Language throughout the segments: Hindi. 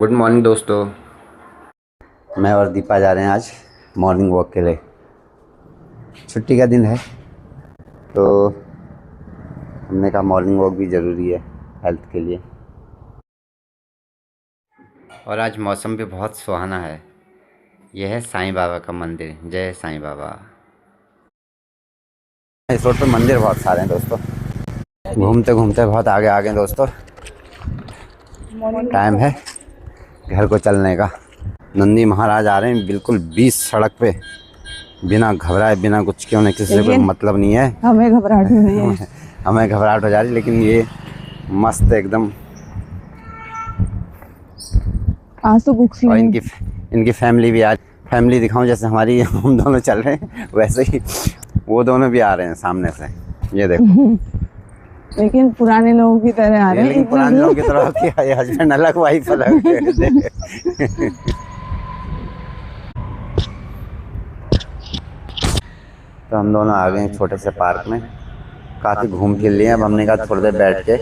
गुड मॉर्निंग दोस्तों। मैं और दीपा जा रहे हैं आज मॉर्निंग वॉक के लिए। छुट्टी का दिन है तो हमने कहा मॉर्निंग वॉक भी ज़रूरी है हेल्थ के लिए। और आज मौसम भी बहुत सुहाना है। यह है साईं बाबा का मंदिर। जय साईं बाबा। इस रोड पे मंदिर बहुत सारे हैं दोस्तों। घूमते घूमते बहुत आगे आ गए दोस्तों। टाइम है घर को चलने का। नंदी महाराज आ रहे हैं बिल्कुल 20 सड़क पे, बिना घबराए बिना कुछ क्यों नहीं, किसी से कोई मतलब नहीं है। हमें घबराहट हो रही है। हमें घबराहट हो जा रही, लेकिन ये मस्त एकदम। आज तो बुक्स और इनकी फैमिली भी आज फैमिली दिखाऊं, जैसे हमारी हम दोनों चल रहे हैं वैसे ही वो दोनों भी आ रहे हैं सामने से। ये देखो लेकिन पुराने लोगों की तरह आ रहे हैं। लेकिन पुराने लोगों की तरह कि हस्बैंड अलग वाइफ अलग। तो हम दोनों आ गए हैं छोटे से पार्क में। काफ़ी घूम फिर लिए। अब हमने कहा थोड़ी देर बैठ के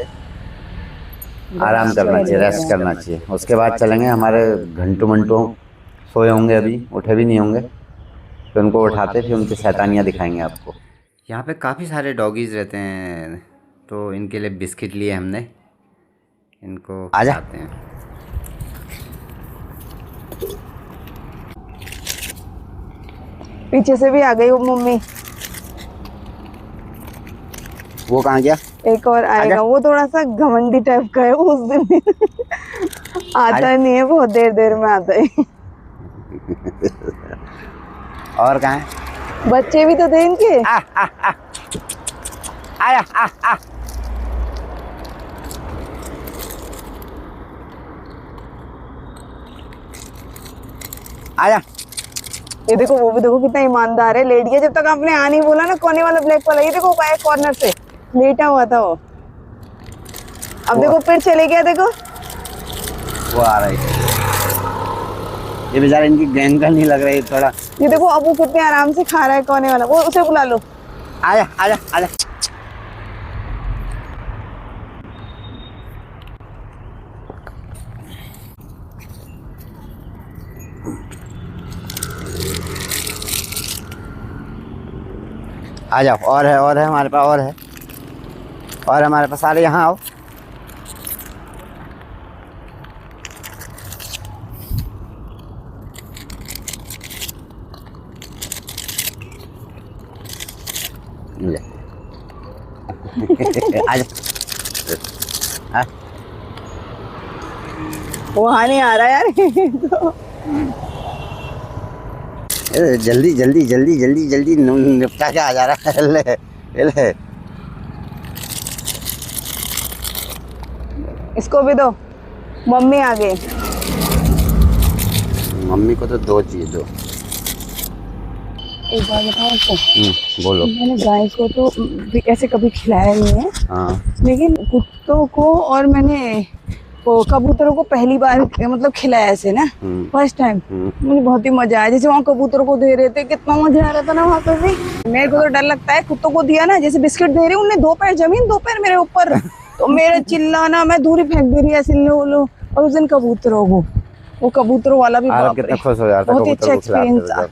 आराम करना चाहिए, रेस्ट करना चाहिए। उसके बाद चलेंगे। हमारे घंटू मंटू सोए होंगे, अभी उठे भी नहीं होंगे, तो उनको उठाते फिर उनकी शैतानियाँ दिखाएंगे आपको। यहाँ पे काफ़ी सारे डॉगीज़ रहते हैं, तो इनके लिए बिस्किट लिए हमने। इनको आजा। खिलाते हैं। पीछे से भी आ गई वो मम्मी। वो कहाँ गया? एक और आएगा। वो थोड़ा सा घमंडी टाइप का है उस दिन। आता नहीं है, बहुत देर देर में आता है। और कहाँ है? बच्चे भी तो थे इनके। आया आया। ये देखो, वो भी देखो कितना ईमानदार है। लेट गया जब तक आपने आ नहीं बोला ना। कोने वाला ब्लैक वाला, ये देखो पाया कॉर्नर से लेटा हुआ था वो। अब देखो फिर चले गया। देखो वो आ रही है। ये बेचारा इनकी गैंग का नहीं लग रही थोड़ा। ये देखो अब वो कितने आराम से खा रहा है कोने वाला। वो उसे बुला लो। आजा आजा आजा। आ जाओ। और है हमारे पास, और हमारे पास। सारे यहाँ आओ। ले। आजा। हाँ? वहाँ नहीं आ रहा यार। तो जल्दी जल्दी जल्दी जल्दी जल्दी निपटा के आ जा रहा है। ले। इसको भी दो। मम्मी आ गई। मम्मी को तो दो चीज दो। एक बार बताओ आपको, बोलो। मैंने गाय को तो ऐसे कभी खिलाया नहीं है। हाँ। लेकिन कुत्तों को और मैंने वो कबूतरों को पहली बार मतलब खिलाया ऐसे ना, फर्स्ट टाइम। मुझे बहुत ही मजा आया। जैसे वहाँ कबूतरों को दे रहे थे, कितना मजा आ रहा था ना वहाँ पे भी। मेरे को तो डर लगता है कुत्तों को दिया ना, जैसे बिस्किट दे रहे, उनने 2 पैर जमीन 2 पैर मेरे ऊपर, तो मेरा चिल्लाना, मैं दूरी फेंक दे रही ऐसे लो। और उस दिन कबूतरों को, वो कबूतरों वाला भी बाप रे, कितना खुश हो जाता है बहुत ही अच्छा एक्सपीरियंस था।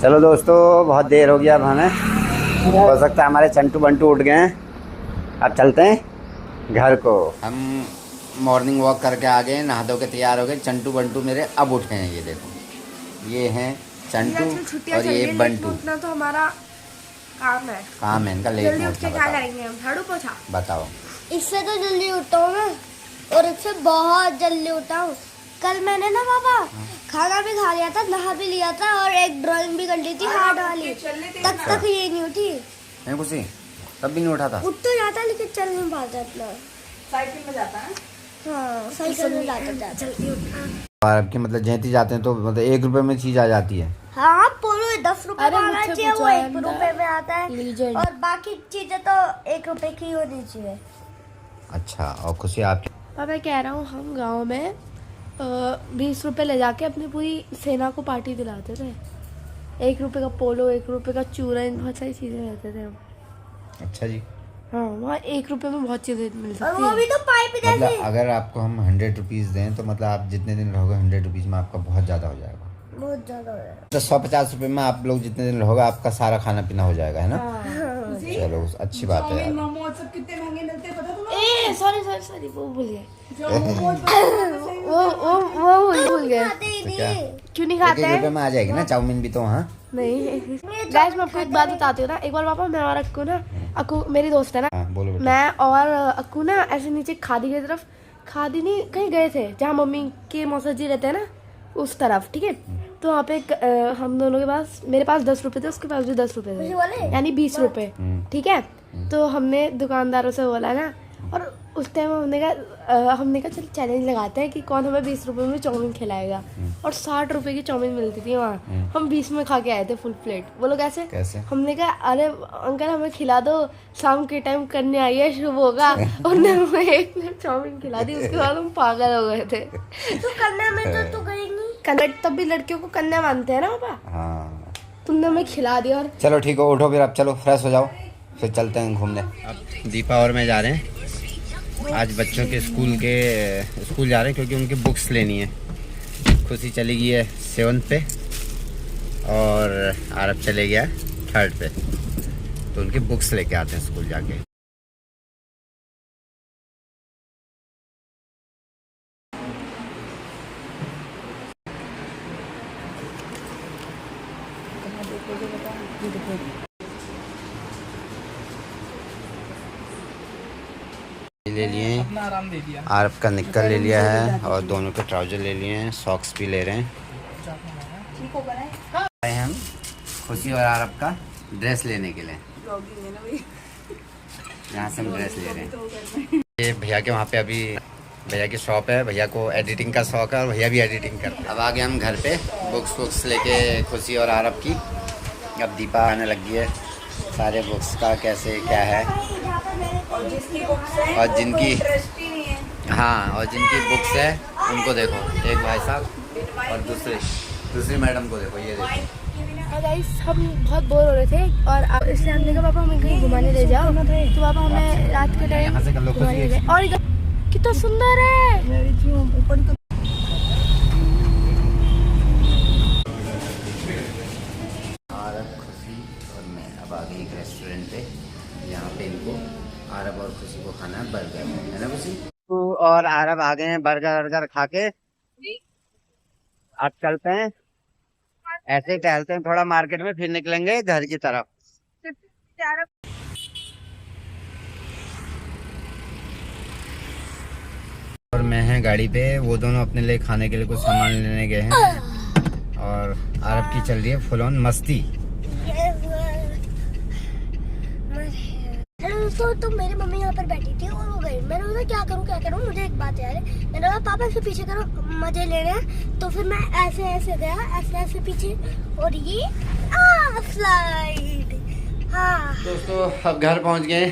चलो दोस्तों, बहुत देर हो गया। अब हमें हो सकता है हमारे चंटू बंटू उठ गए हैं। अब चलते हैं घर को। हम मॉर्निंग वॉक करके आ गए, नहा धो के तैयार हो गए। चंटू बंटू मेरे अब उठे हैं। ये देखो, ये हैं चंटू और ये बंटू। उठना तो हमारा काम है इनका। लेट जल्दी में उठ के उठना। क्या बताओ करेंगे हम? झाड़ू पोछा। बताओ। इससे तो जल्दी उठता हूँ मैं, और इससे बहुत जल्दी उठा हूँ। कल मैंने ना पापा खाना भी खा लिया था, नहा भी लिया था, और एक ड्राइंग भी कर ली थी हार्ड वाली। तक ये नहीं उठी। नहीं खुशी, तब भी नहीं उठा था। उठ तो जाता लेकिन चल नहीं पाता इतना। साइकिल में जाता है। हाँ, साइकिल में जाता जल्दी उठना। और अब की मतलब जयंती जाते हैं तो मतलब 1 रुपए में चीज़ आ जाती है। हाँ, पोलो 10 रुपए का आना चाहिए, वो 1 रुपए में आता है। और बाकी चीजें तो 1 रुपए की होनी चाहिए। अच्छा। और खुशी आप? मैं कह रहा हूँ, हम गांव में 20 रुपए ले जाके अपनी पूरी सेना को पार्टी दिलाते थे। 1 रुपए का पोलो, 1 रुपए का चूरन, बहुत सारी चीज़ें रहते थे हम। अच्छा जी। हाँ वहाँ 1 रुपए में बहुत चीजें मिल और सकती वो है। भी तो पाइप जैसे। मतलब अगर आपको हम 100 रुपीज़ दें तो मतलब आप जितने दिन रहोगे 100 रुपीज़ में आपका बहुत ज़्यादा हो जाएगा। बहुत ज्यादा हो रहा है। तो 150 रुपये में आप लोग जितने दिन रहोगे आपका सारा खाना पीना हो जाएगा, है ना। चलो अच्छी बात है यार। मोमोज सब कितने महंगे मिलते हैं पता तुम्हें? ए सॉरी वो भूल गए। जो मोमोज वो भूल गए। खाते ही तो क्या? नहीं। क्यों नहीं 1-1 खाते हैं? रुपये में आ जाएगी ना चाउमीन भी तो वहाँ। नहीं गाइस मैं आपको एक बात बताती हूँ ना। एक बार पापा मैं और अक्कू मेरी दोस्त है ना, हाँ बोलो बेटा। मैं और अक्कू ना ऐसे नीचे खादी की तरफ, खादी नहीं कहीं गए थे जहाँ मम्मी के मौसा जी रहते हैं ना उस तरफ, ठीक है। तो वहाँ पे हम दोनों के पास, मेरे पास 10 रुपए थे, उसके पास भी 10 रुपए थे, वाले? यानी 20 रुपए, ठीक है। तो हमने दुकानदारों से बोला ना, और उस टाइम हमने कहा चल चैलेंज लगाते हैं कि कौन हमें 20 रुपए में चाउमीन खिलाएगा। और 60 रुपए की चाउमीन मिलती थी वहाँ, हम 20 में खा के आए थे फुल प्लेट। बोलो कैसे? कैसे? हमने कहा अरे अंकल हमें खिला दो, शाम के टाइम करने आई है, शुभ होगा। उन्होंने हमें 1 प्लेट चाउमीन खिला दी, उसके बाद हम पागल हो गए थे। तो कन्या में तो तू करेंगी। कन्या तब भी लड़कियों को कन्या मानते हैं ना पापा। हाँ तुमने हमें खिला दिया। और चलो ठीक है, उठो फिर अब, चलो फ्रेश हो जाओ, फिर चलते हैं घूमने। अब दीपा और मैं जा रहे हैं आज बच्चों के स्कूल जा रहे हैं क्योंकि उनकी बुक्स लेनी है। खुशी चली गई है 7th पे और आरब चले गया 3rd पे, तो उनकी बुक्स लेके आते हैं स्कूल जाके। ले लिए हैं, आरब का निक्कर ले लिया है और दोनों के ट्राउजर ले लिए हैं, सॉक्स भी ले रहे हैं। आए हम खुशी और आरब का ड्रेस लेने के लिए, यहाँ से हम ड्रेस ले रहे हैं। ये भैया के वहाँ पे अभी भैया की शॉप है, भैया को एडिटिंग का शौक है और भैया भी एडिटिंग करते हैं। अब आ गए हम घर पे, बुक्स लेके खुशी और आरब की। अब दीपा आने लगी है, सारे बुक्स का कैसे क्या है, और जिसकी बुक्स है और जिनकी इंटरेस्ट ही नहीं है। हाँ, और जिनकी बुक्स है उनको देखो, एक भाई साहब और दूसरी मैडम को देखो, ये देखो। गाइस हम बहुत बोर हो रहे थे और इसलिए हमने कहा पापा हमें कहीं घुमाने ले जाओ। तो पापा हमें रात के टाइम यहाँ से कर लो घुमाने ले खुशी। गए और कितना सुंदर है। ऊपर तो आरब, खुशी और मैं अब आ गई एक रेस्टोरेंट पे, यहाँ पे इनको आरब और खुशी को खाना है बर्गर, है ना खुशी। तू और आरब आ गए हैं बर्गर खा के। अब चलते हैं, ऐसे ही टहलते हैं थोड़ा मार्केट में, फिर निकलेंगे घर की तरफ। और मैं है गाड़ी पे, वो दोनों अपने लिए खाने के लिए कुछ सामान लेने गए हैं और आरब की चल रही है फुल ऑन मस्ती। तो मेरी मम्मी यहाँ पर बैठी थी और वो गई। मैंने बोला क्या करूँ, मुझे एक बात याद है। मैंने बोला पापा इसके पीछे करो, मजे ले रहे हैं। तो फिर मैं ऐसे गया, ऐसे पीछे, और ये स्लाइड। हाँ दोस्तों अब घर पहुँच गए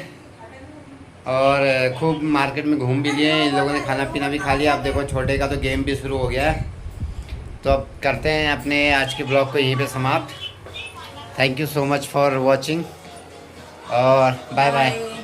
और खूब मार्केट में घूम भी लिए, इन लोगों ने खाना पीना भी खा लिया। अब देखो छोटे का तो गेम भी शुरू हो गया है। तो अब करते हैं अपने आज के ब्लॉग को यहीं पे समाप्त। Thank you so much for watching और बाय बाय।